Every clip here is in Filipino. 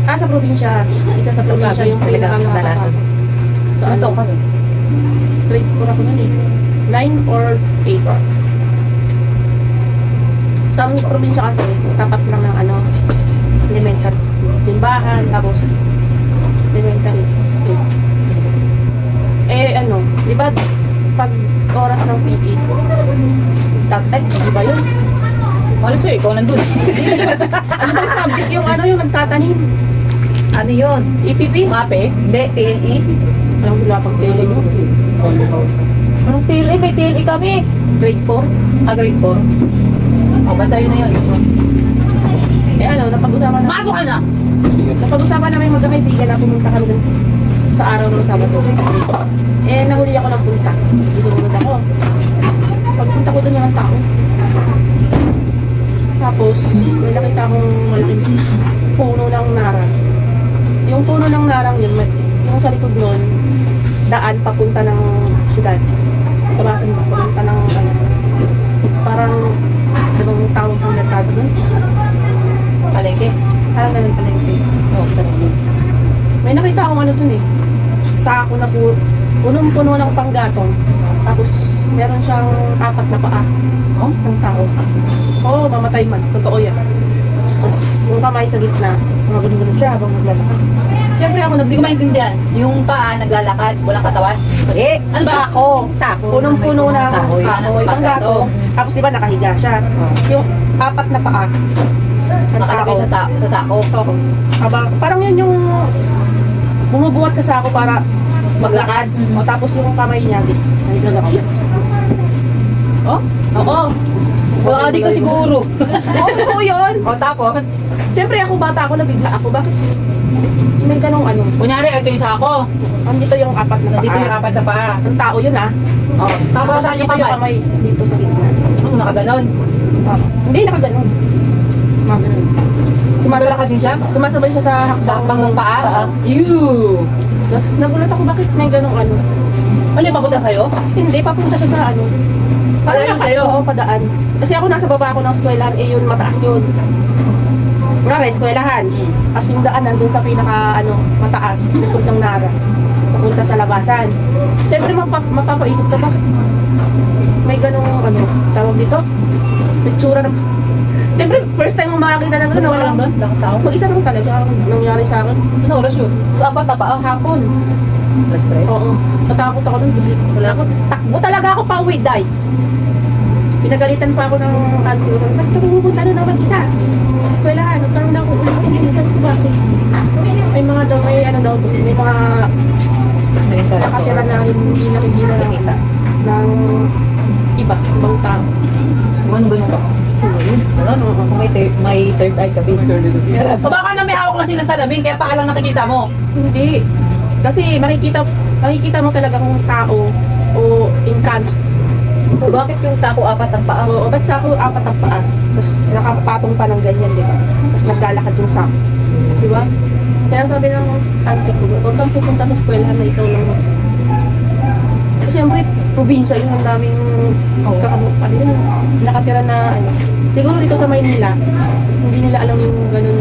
Sa probinsya. Isa sa probinsya yung kadalasan. So, Ano to kami? grade 4 ako nun eh. 9 or 8. Sa probinsya kasi, tapat lang ng elementary school. Simbahan, tapos elementary school. Di ba, pag oras ng PE, di ba yun? Malit sa'yo, ikaw nandun. Ano bang subject yung yung nagtatanim? Ano yun? EPP? MAPE? Hindi, TLE? Anong wala pang tele nyo? Anong TLE? May TLE kami. Grade 4? Grade 4. O, ba't sa'yo na yun? Napag-usapan na. Mago ka na! Napag-usapan namin magkakaibigan na pumunta kami dun sa araw ng Sabado. Nahuli ako ng punta. Sumunod ako. Pagpunta ko dun ng tao. Tapos, may nakita akong malaking puno ng narang. Yung puno ng narang yun, yung sa likod nun, daan papunta ng syudad. Tumasan ba? Papunta ng parang, dabang tawag ng merkado dun. Palengke? Parang ganun palengke. Oo, palengke. May nakita akong dun eh. Sako na punong-puno ng panggatong. Tapos, meron siyang 4 na paa. Ng tao. Oo, mamatay man. Totoo yan. Tapos, yung kamay sa gitna, mga ganun-ganun siya habang naglalakad. Siyempre ako Hindi ko maintindihan. Yung paa naglalakad, walang katawan? Ano ba? Sako. Punong-puno ng kahoy. kahoy, panggatong. Tapos, di ba, nakahiga siya. Yung 4 na paa. Ng Nakalagay sa sako. Oo. Parang yun yung bumubuhat sa sako para maglakad. O tapos yung kamay niya, naglalakad. Oh? Oo. Baka di ko siguro. Oo, totoo yun. O, tapos? Siyempre ako bata ako, nabigla ako. Bakit? May ganong Kunyari, ito yung sako. Andito yung 4 na paa. Nandito yung 4 na paa. Ang tao yun Oh, tapos saan yung dito yung kamay? kamay? Dito sa gitna. Nakaganon. Hindi, nakaganon. Mga ganon. Sumasalakad din siya? Sumasabay siya sa Sa hakbang ng paa? Ew! Tapos nagulat ako bakit may ganong Ano yung papunta kayo? Hindi, papunta siya sa Padaan sa'yo? Oo, padaan. Kasi ako nasa baba ako ng eskwelahan, yun, mataas yun. Nara, eskwelahan. Tapos yung daan nandun sa pinaka, mataas, likod ng Nara. Papunta sa labasan. Siyempre, mapapaisip ka, bakit may ganong, tawag dito? Pitsura ng... Siyempre, first time mo makakita ng Ano ka lang doon? Lakad tao? Mag-isa lang talaga nangyari sa akin. Ano oras yun? Sa 4 na paa? Hapon. Alas 3? Oo. Natakot ako dun. Wala ako. Takbo talaga ako pa uwi, day. Pinagalitan pa ako ng auntie ko. Ba't ka pupunta na naman isa? Eskwelahan. Nagkaroon na ako ulitin. Sabi ko, bakit? May mga daw, may mga nakatira na hindi nakikita nakita ng ibang tao. Ganun ka? Ano? Kung may third eye ka, o baka na may hawak lang silang salamin, kaya pa lang nakikita mo. Hindi. Kasi makikita mo talaga kung tao o engkanto. O bakit yung sako 4 ang paa? Oo, ba't sako 4 ang paa? Tapos nakapatong pa ng ganyan, di ba? Tapos naglalakad yung sako. Di ba? Kaya sabi ng auntie ko, huwag kang pupunta sa eskwelahan na ikaw lang mag-isa. Kasi siyempre, probinsya yun, ang daming kakamukha din. Nakatira na, siguro dito sa Maynila, hindi nila alam yung ganun,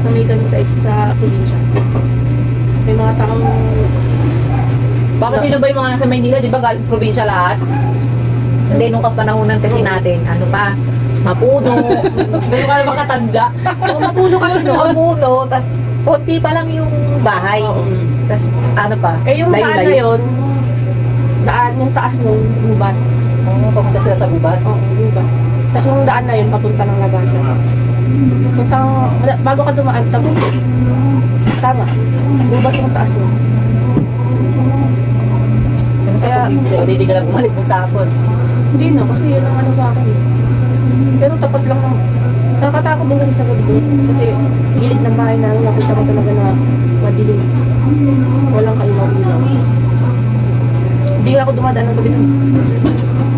na may ganun sa probinsya. May mga taong... Bakit sino ba yung mga nasa Maynila? Di ba galing probinsya lahat? Hindi, nung kapanahonan kasi natin, ano pa, mapuno. Ganun ka naman katanda. Mapuno kasi noon. Mapuno, tas konti pa lang yung bahay. Tas ano pa, Yung daan na yun, yung taas nung gubat. Papunta sila sa gubat. Oo, gubat. Tapos yung daan na yun, papunta ng labasan. Bago ka dumaan, tama. Gubat yung taas nun. Kaya, hindi ka lang bumalik ng sapon. Hindi na, kasi yun ang sa akin. Pero tapat lang ng... Nakatakot din kasi sa gabi ko. Kasi gilid ng bahay namin, nakita ko talaga na madilim. Walang kailaw-ilaw. Hindi ako dumadaan ng gabi doon.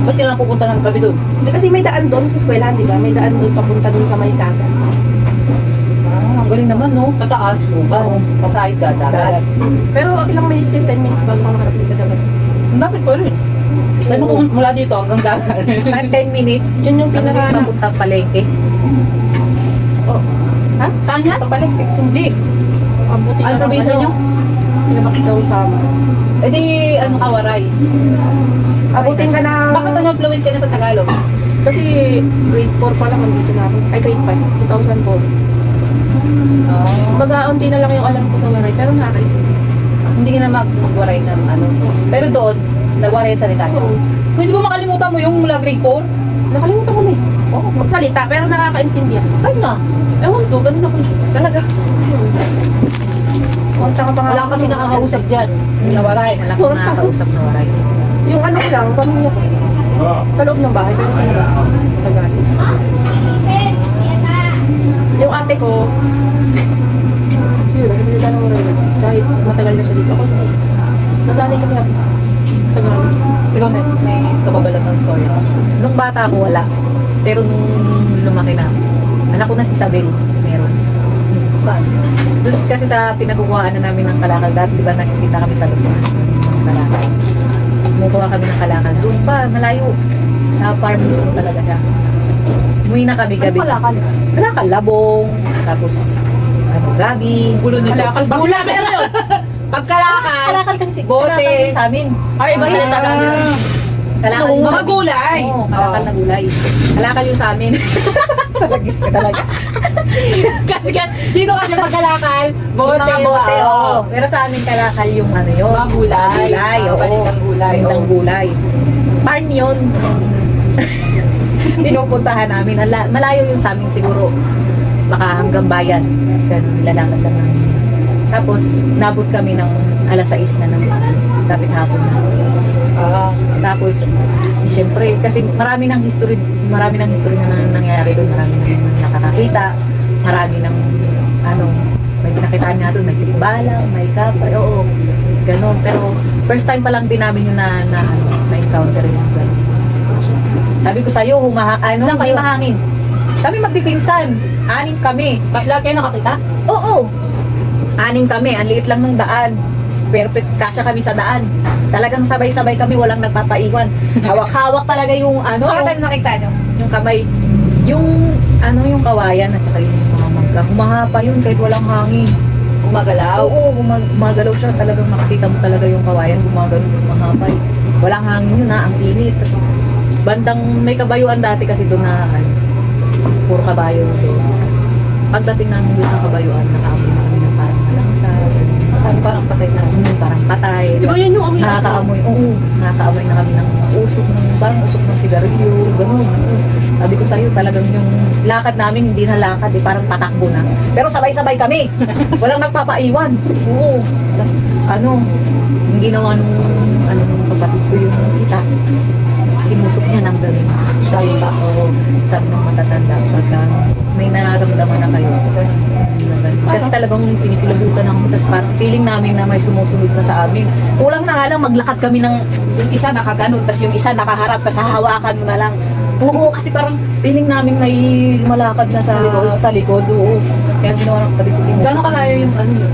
Ba't kailangan pupunta ng gabi doon? Kasi may daan doon sa eskwelahan, di ba? May daan doon papunta doon sa may dagat. Ang galing naman, no? Pataas, lugar, pasahid ka, dagat. Pero ilang minutes yun, 10 minutes bago ka makarating sa dagat. Bakit pa rin? Dahil mo mula dito hanggang dagat. 10 minutes. Yun yung pinaka... Papunta palengke. Oh. Ha? Saan yan? Palengke. Hindi. Abutin Ano ka ng probinsya nyo? Pinabakit daw sa amin. Eh di, ano ka, Waray? Abutin ka ng... Bakit ano, fluent ka na sa Tagalog? Kasi grade 4 pa lang nandito na ako. Ay, grade 5. 2004. Baga, unti na lang yung alam ko sa Waray. Pero nakakaintindi. Hindi ka na mag-waray ng ano. Pero doon, nag-waray sa salita nyo. Oo. Pwede ba makalimutan mo yung mula grade 4? Nakalimutan ko na eh. Oo, magsalita. Pero nakakaintindi ako. Ay na. Ewan ko, ganun ako. Talaga. Konta ka pa nga. Wala kasi nakakausap dyan. Na waray. Wala kang nakakausap na waray. Yung ano lang, pamilya ko. Sa loob ng bahay, pero sa labas. Tagalog. Yung ate ko, yun, nagsalita ng Waray. Kahit matagal na siya dito ako. Nasanay kasi ako. Tagalog. Ikaw may kababalat ng story. Nung bata ako, wala. Pero nung lumaki na, anak ko na si Isabel, meron. Saan? Doon kasi sa pinagkukuhaan na namin ng kalakal dati, di ba nakikita kami sa Luzon ng kalakal. Kumukuha kami ng kalakal. Doon pa, malayo. Sa farm mismo talaga siya. Umuwi na kami gabi. Ano kalakal? Kalakal, labong, tapos ano, gabi. Gulo nito. Kalakal, Bagula ka na yun! Pagkalakal, Kalakal kasi bote. kalakal sa amin. Ay, iba yun ang tagal. Kalakal Ano, yung mga sa amin. gulay. Oo, kalakal na gulay. Kalakal yung sa amin. Talagis ka talaga. kasi dito kasi pagkalakal, bote, Yung mga bote, oo. oo. Pero sa amin kalakal yung ano yun. Mga gulay. Gulay, oo. Balintang gulay, Balintang oo. gulay. Farm yun. Pinupuntahan namin. Malayo yung sa amin siguro. Baka hanggang bayan. Ganun, lalakad lang namin. Tapos, nabot kami ng alas 6 na ng kapit hapon na. Tapos, siyempre, kasi marami ng history na nangyayari doon. Marami nang nakakakita. Marami ng, ano, may pinakitaan nga doon, may tikbalang, may kapre, oo, ganun. Pero, first time pa lang din namin yung na-encounter yung ganun. Sabi ko sa'yo, Ilan kayo? mahangin. Kami magpipinsan. 6 kami. Lahat kayo nakakita? Oo. 6 kami. Ang liit lang ng daan. Perfect. Kasya kami sa daan. Talagang sabay-sabay kami. Walang nagpapaiwan. Hawak-hawak talaga yung ano. Bakit tayo nakita nyo? Yung kamay. Yung ano yung kawayan at saka yung mga mangga. Humahapa yun kahit walang hangin. Gumagalaw. Oo, gumagalaw siya. Talagang makikita mo talaga yung kawayan. Gumagalaw yung mahaba. Walang hangin yun ha. Ang init. Tapos bandang may kabayuan dati kasi doon na ano, puro kabayo doon. Pagdating namin doon sa kabayuan, nakaamoy na kami ng parang malangsa. Parang patay na. Parang patay. Di ba yun yung amoy na Nakakaamoy, oo. Nakakaamoy na kami ng usok, parang usok ng sigarilyo, gano'n. Sabi ko sa'yo, talagang yung lakad namin, hindi na lakad, parang tatakbo na. Pero sabay-sabay kami. Walang nagpapaiwan. Oo. Tapos, yung ginawa nung kapatid ko yung kita. Tinusok niya ng galing. Sabi ba, sabi ng matatanda, pagka may nararamdaman na kayo. Kasi talagang pinikilabutan ako. Tapos parang feeling namin na may sumusunod na sa amin. Kulang na nga lang, maglakad kami ng yung isa nakaganon, tapos yung isa nakaharap, tapos hahawakan mo na lang. Oo, kasi parang feeling namin may lumalakad na sa likod. Oo. Kaya ginawa ng kapatid ko. Gano'ng kalayo yung ano nyo?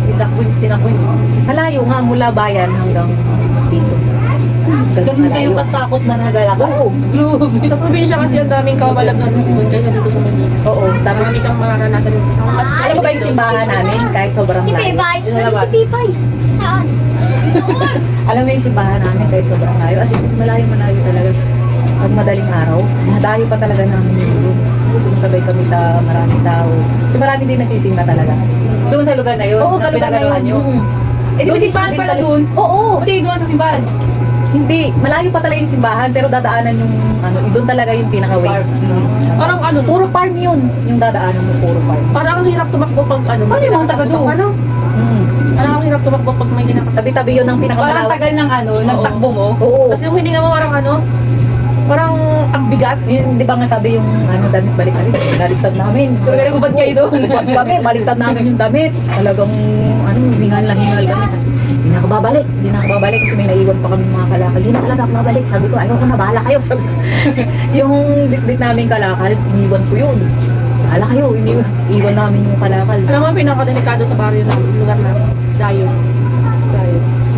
Tinakbo nyo? Malayo nga mula bayan hanggang dito. Ganun kayo katakot na nagalakad? Oo. Sa probinsya kasi ang daming kawalag na doon kaysa dito sa Manila. Oo. Tapos, Marami kang mararanasan dito. alam mo ba yung simbahan namin kahit sobrang Si layo? Pipay. Lalabas. Si Pipay. Saan? Alam mo yung simbahan namin kahit sobrang layo. As in, malayo talaga. Pag madaling araw, nadayo pa talaga namin yung doon. Sumasabay kami sa maraming tao. Kasi marami din nagsisimba talaga. Doon sa lugar na yun? Oo, sa lugar na pinagaluhan yun. nyo? Eh, di ba simbahan pala doon? Oo. Pati doon sa simbahan? Hindi. Malayo pa talaga yung simbahan pero dadaanan yung doon talaga yung pinaka-way. Parang Puro farm yun. Yung dadaanan mo, puro farm. parang ang hirap tumakbo pag Ano yung mga taga doon? Parang ang hirap tumakbo pag may ginagawa. Tabi-tabi yun ng Parang pinakamalawak. tagal ng ng Oo. takbo mo? Oo. Kasi yung hininga mo parang ang bigat. Yun, di ba nga sabi yung damit balik-balik, baliktad namin. Talaga gubad kayo doon? Gubad kami, baliktad namin yung damit. Talagang, hingal kami. Hindi na ako babalik kasi may naiwan pa kami mga kalakal. Hindi na talaga ako babalik. Sabi ko, ayaw ko na, bahala kayo. Sabi ko, yung bitbit namin kalakal, iniwan ko yun. Bahala kayo, iniwan namin yung kalakal. Alam mo, ang pinakadelikado sa barrio namin, lugar namin, dayo.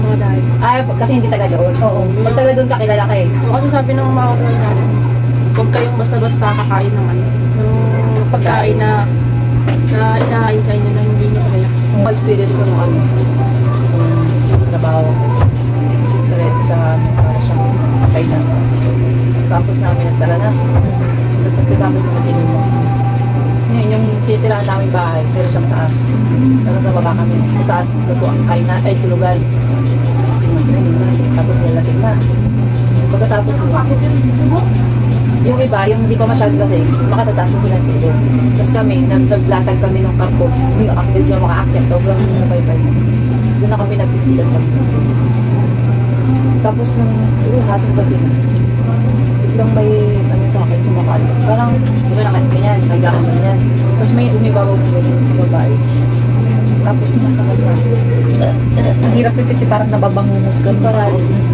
Mga dayo. Ay, kasi hindi taga doon. Oo. Pag taga doon kakilala ka eh. O, kasi sabi ng mga kapatid namin, huwag kayong basta-basta kakain ng yung pagkain na inahain sa inyo na hindi nyo kaya. Experience ko nung ano, nung trabaho ko. Sa para siyang patay na. Tapos namin nagsara na. Tapos nagkatapos na natin mo. Ngayon yung titirahan namin bahay, pero sa taas. Tapos sa baba kami. Sa taas, lutuan, kainan, ay tulugan. Tapos nilasing na. Pagkatapos yung iba, yung hindi pa masyado kasi, makatataas na sila dito. Tapos kami, naglatag kami ng kampo. Yung akit na makaakyat, sobrang mabay-bay. Doon na kami nagsisigat kami. Tapos nung siguro hatong gabi na, biglang may ano sa akin, sumakal. Parang, di ba nakan ganyan, may gakan na yan. Tapos may umibabaw ng ganyan, sa babae. Tapos sumasakal na. Ang hirap yun kasi parang nababangungas ka. Paralysis.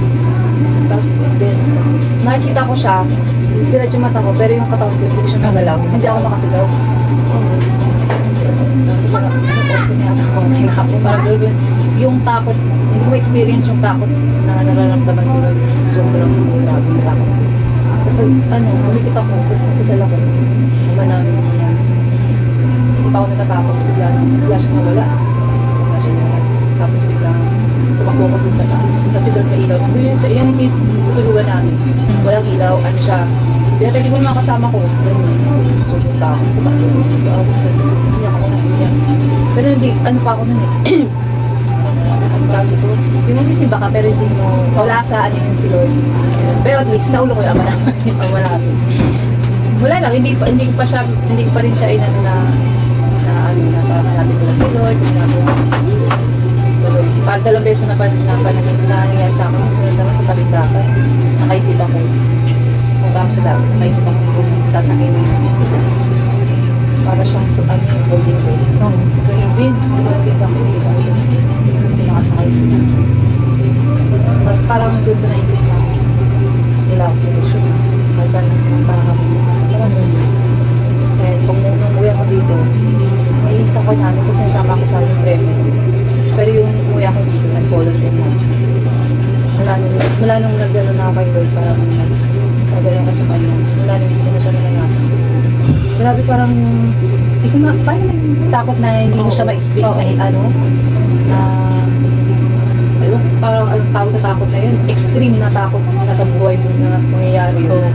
Tapos then, nakikita ko siya, diretso yung mata ko, pero yung katawan ko, hindi ko siya nagalaw. Kasi hindi ako makasigaw. Tapos parang, ano ko niya ako, nahihapon. Parang gano'n, yung takot, hindi ko ma-experience yung takot na nararamdaman ko nun. Sobrang grabe yung takot. Kasi ano, umikit ako, tapos natisal ako. Naman hindi pa ako natatapos, bigla siyang nawala. Bigla siyang nawala. Tapos biglang tumakbo ko dun sa taas. Kasi doon may ilaw. Doon yun, yan yung tutulugan namin. Walang ilaw, ano siya. Pinatagin ko mga kasama ko. Ganun. So, punta ako. Tumakbo ko. Tapos, iyak ako na iyak. Pero hindi, ano pa ako nun eh. Ano tawag dito? Yung magsisimba ka, pero hindi mo, wala sa ano yun si Lord. Pero at least, sa ulo ko yung ama namin. Ama namin. Wala lang, hindi ko pa rin siya inano na ano na parang hanapin ko lang si Lord. Parang dalawang beses ko na nangyayari sa akin. Sunod naman sa tabing dagat. Nakaitib ako. Kung kami sa dagat, nakaitib ako. Tapos ang ino. Para siyang holding way. Ganun din. Ganun din sa akin. Tapos sinakasakay sila. Tapos parang doon ko naisip na wala akong connection. Kahit saan nakakapit. Parang doon. Kaya kung umuwi ako dito, may isa ko namin kasi nasama ko sa aming premyo. Pero yung umuwi ako dito, nag-volunteer na. Wala nung nag-gano na kay Lord, parang nag-gano ka sa kanya. Wala nung hindi na siya nananasan. Grabe parang, hindi ko paano yung takot na hindi mo siya ma-explain, ano, ayun, parang anong tawag sa takot na yun, extreme na takot na sa buhay mo na mangyayari yun.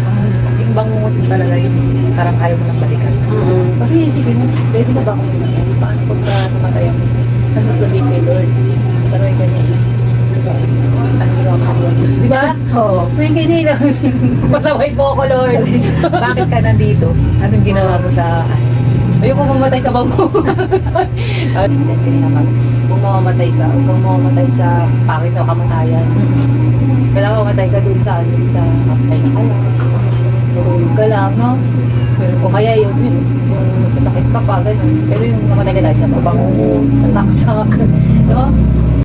Yung bangungot mo talaga yun, parang ayaw mo nang balikan. Kasi isipin mo, pwede na ba akong namatay? Paano pagka namatay ako? Ano sasabihin kay Lord? Pero yung ganyan, ano ginawa ko sa buhay? Di ba? Oo. So yung ganyan, pasaway po ako, Lord. Bakit ka nandito? Anong ginawa mo sa... Ayoko mamatay sa bango. Hindi naman. Kung mamamatay ka, huwag kang mamamatay sa pangit na kamatayan. Kailangan mamatay ka dun sa ano, sa kapatay na ka lang. Tulog ka lang, no? Pero kung kaya yun, yung nagkasakit ka pa, gano'n. Pero yung namatay ka dahil sa pabango, sa saksak, no?